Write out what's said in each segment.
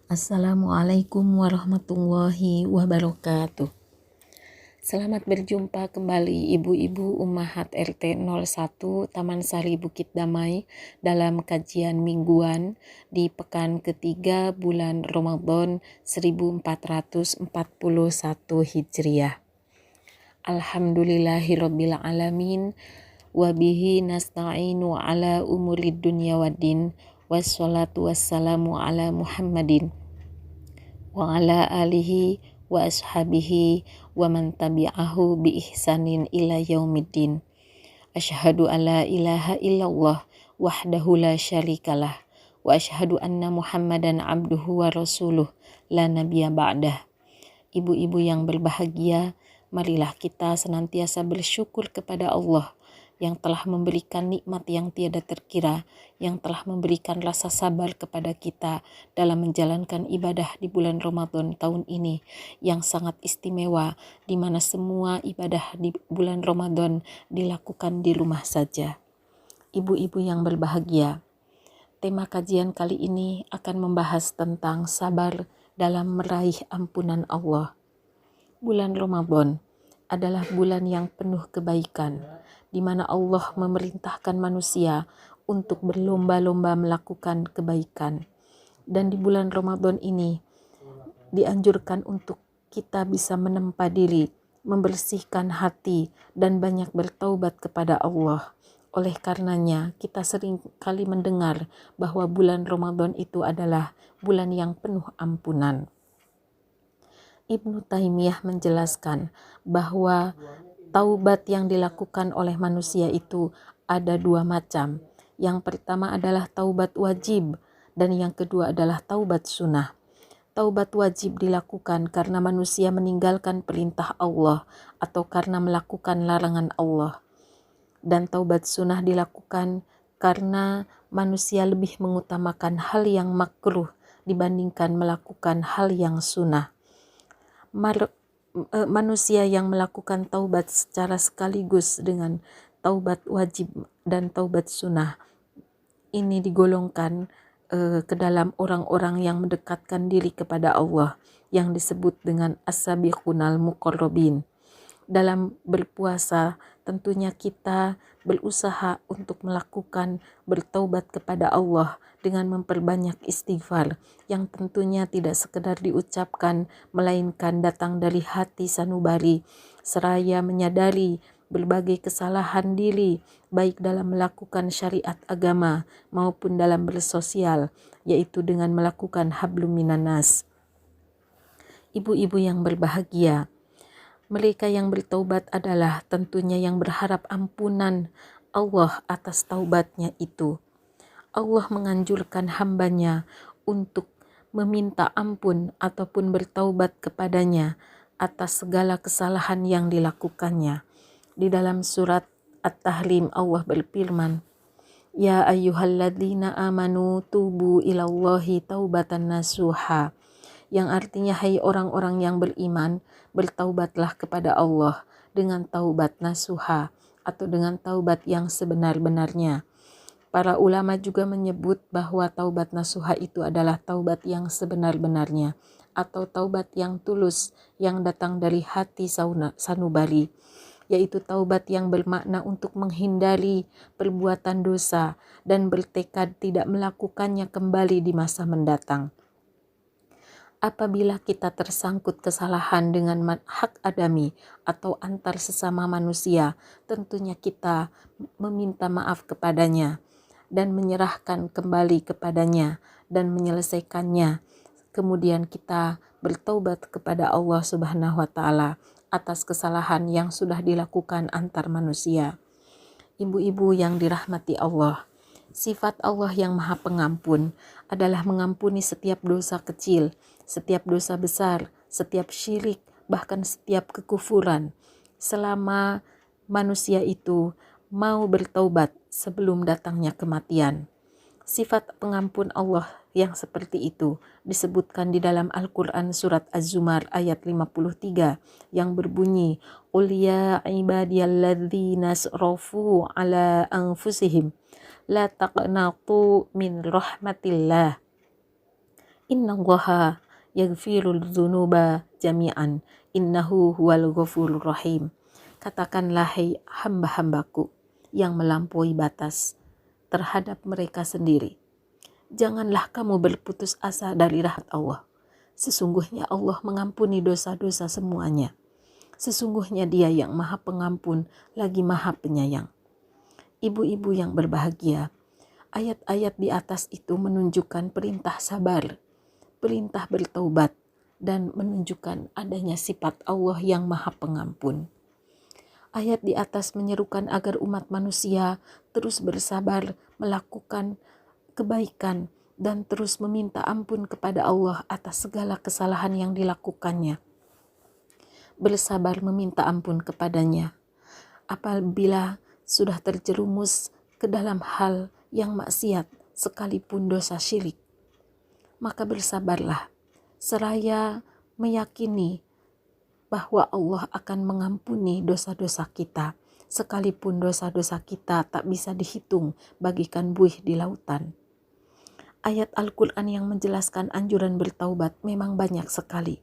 Assalamualaikum warahmatullahi wabarakatuh. Selamat berjumpa kembali ibu-ibu Ummahat RT 01 Taman Sari Bukit Damai dalam kajian mingguan di pekan ketiga bulan Ramadan 1441 Hijriah. Alhamdulillahirabbil alamin wa bihi nasta'inu ala umurid dunya waddin wassalatu wassalamu ala Muhammadin wa ala alihi wa ashabihi wa man tabi'ahu bi ihsanin ila yaumiddin. Asyhadu alla ilaha illallah wahdahu la syarikalah wa asyhadu anna Muhammadan abduhu wa rasuluh la nabiyya ba'dah. Ibu-ibu yang berbahagia, marilah kita senantiasa bersyukur kepada Allah yang telah memberikan nikmat yang tiada terkira, yang telah memberikan rasa sabar kepada kita dalam menjalankan ibadah di bulan Ramadan tahun ini yang sangat istimewa, di mana semua ibadah di bulan Ramadan dilakukan di rumah saja. Ibu-ibu yang berbahagia, tema kajian kali ini akan membahas tentang sabar dalam meraih ampunan Allah. Bulan Ramadan adalah bulan yang penuh kebaikan, di mana Allah memerintahkan manusia untuk berlomba-lomba melakukan kebaikan. Dan di bulan Ramadan ini dianjurkan untuk kita bisa menempa diri, membersihkan hati, dan banyak bertaubat kepada Allah. Oleh karenanya, kita sering kali mendengar bahwa bulan Ramadan itu adalah bulan yang penuh ampunan. Ibnu Taimiyah menjelaskan bahwa taubat yang dilakukan oleh manusia itu ada dua macam. Yang pertama adalah taubat wajib dan yang kedua adalah taubat sunnah. Taubat wajib dilakukan karena manusia meninggalkan perintah Allah atau karena melakukan larangan Allah. Dan taubat sunnah dilakukan karena manusia lebih mengutamakan hal yang makruh dibandingkan melakukan hal yang sunnah. Manusia yang melakukan taubat secara sekaligus dengan taubat wajib dan taubat sunnah ini digolongkan ke dalam orang-orang yang mendekatkan diri kepada Allah yang disebut dengan as-sabiqunal muqarrabin. Dalam berpuasa tentunya kita berusaha untuk melakukan bertaubat kepada Allah dengan memperbanyak istighfar yang tentunya tidak sekedar diucapkan melainkan datang dari hati sanubari seraya menyadari berbagai kesalahan diri baik dalam melakukan syariat agama maupun dalam bersosial, yaitu dengan melakukan hablum minanas. Ibu-ibu yang berbahagia, mereka yang bertaubat adalah tentunya yang berharap ampunan Allah atas taubatnya itu. Allah menganjurkan hambanya untuk meminta ampun ataupun bertaubat kepadanya atas segala kesalahan yang dilakukannya. Di dalam surat At-Tahrim Allah berfirman, Ya ayyuhalladzina amanu tubu ilallahi taubatan nasuha, yang artinya hai orang-orang yang beriman, bertaubatlah kepada Allah dengan taubat nasuha atau dengan taubat yang sebenar-benarnya. Para ulama juga menyebut bahwa taubat nasuha itu adalah taubat yang sebenar-benarnya atau taubat yang tulus yang datang dari hati sanubari, yaitu taubat yang bermakna untuk menghindari perbuatan dosa dan bertekad tidak melakukannya kembali di masa mendatang. Apabila kita tersangkut kesalahan dengan hak adami atau antar sesama manusia, tentunya kita meminta maaf kepadanya dan menyerahkan kembali kepadanya dan menyelesaikannya. Kemudian kita bertaubat kepada Allah Subhanahu wa Ta'ala atas kesalahan yang sudah dilakukan antar manusia. Ibu-ibu yang dirahmati Allah, sifat Allah yang Maha Pengampun adalah mengampuni setiap dosa kecil, setiap dosa besar, setiap syirik, bahkan setiap kekufuran, selama manusia itu mau bertaubat sebelum datangnya kematian. Sifat pengampun Allah yang seperti itu disebutkan di dalam Al-Quran surat Az-Zumar ayat 53 yang berbunyi, Qul ya ibadiyalladzina asrafu ala anfusihim la taqnatu min rahmatillah Innallaha yaghfirul dzunuba jami'an innahu huwal ghafurur rahim. Katakanlah, hai hamba-hambaku yang melampaui batas terhadap mereka sendiri, janganlah kamu berputus asa dari rahmat Allah. Sesungguhnya Allah mengampuni dosa-dosa semuanya. Sesungguhnya Dia yang Maha Pengampun lagi Maha Penyayang. Ibu-ibu yang berbahagia, ayat-ayat di atas itu menunjukkan perintah sabar, perintah bertaubat, dan menunjukkan adanya sifat Allah yang Maha Pengampun. Ayat di atas menyerukan agar umat manusia terus bersabar melakukan kebaikan dan terus meminta ampun kepada Allah atas segala kesalahan yang dilakukannya. Bersabar meminta ampun kepadanya apabila sudah terjerumus ke dalam hal yang maksiat sekalipun dosa syirik. Maka bersabarlah seraya meyakini bahwa Allah akan mengampuni dosa-dosa kita, sekalipun dosa-dosa kita tak bisa dihitung bagikan buih di lautan. Ayat Al-Quran yang menjelaskan anjuran bertaubat memang banyak sekali,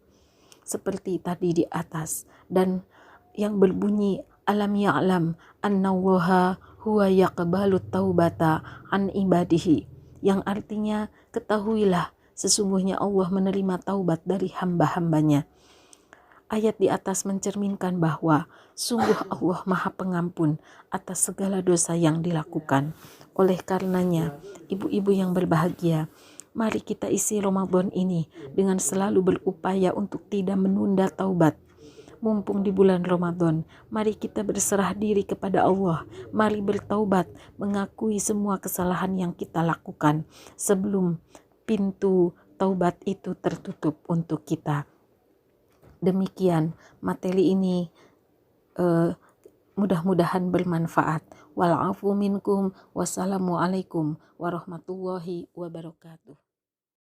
seperti tadi di atas, dan yang berbunyi alam ya'lam annallaha huwa yaqbalut taubata an ibadihi, yang artinya ketahuilah sesungguhnya Allah menerima taubat dari hamba-hambanya. Ayat di atas mencerminkan bahwa sungguh Allah Maha Pengampun atas segala dosa yang dilakukan. Oleh karenanya, ibu-ibu yang berbahagia, mari kita isi Ramadan ini dengan selalu berupaya untuk tidak menunda taubat. Mumpung di bulan Ramadan, mari kita berserah diri kepada Allah. Mari bertaubat, mengakui semua kesalahan yang kita lakukan sebelum pintu taubat itu tertutup untuk kita. Demikian materi ini, mudah-mudahan bermanfaat. Wal afu minkum. Wassalamualaikum warahmatullahi wabarakatuh.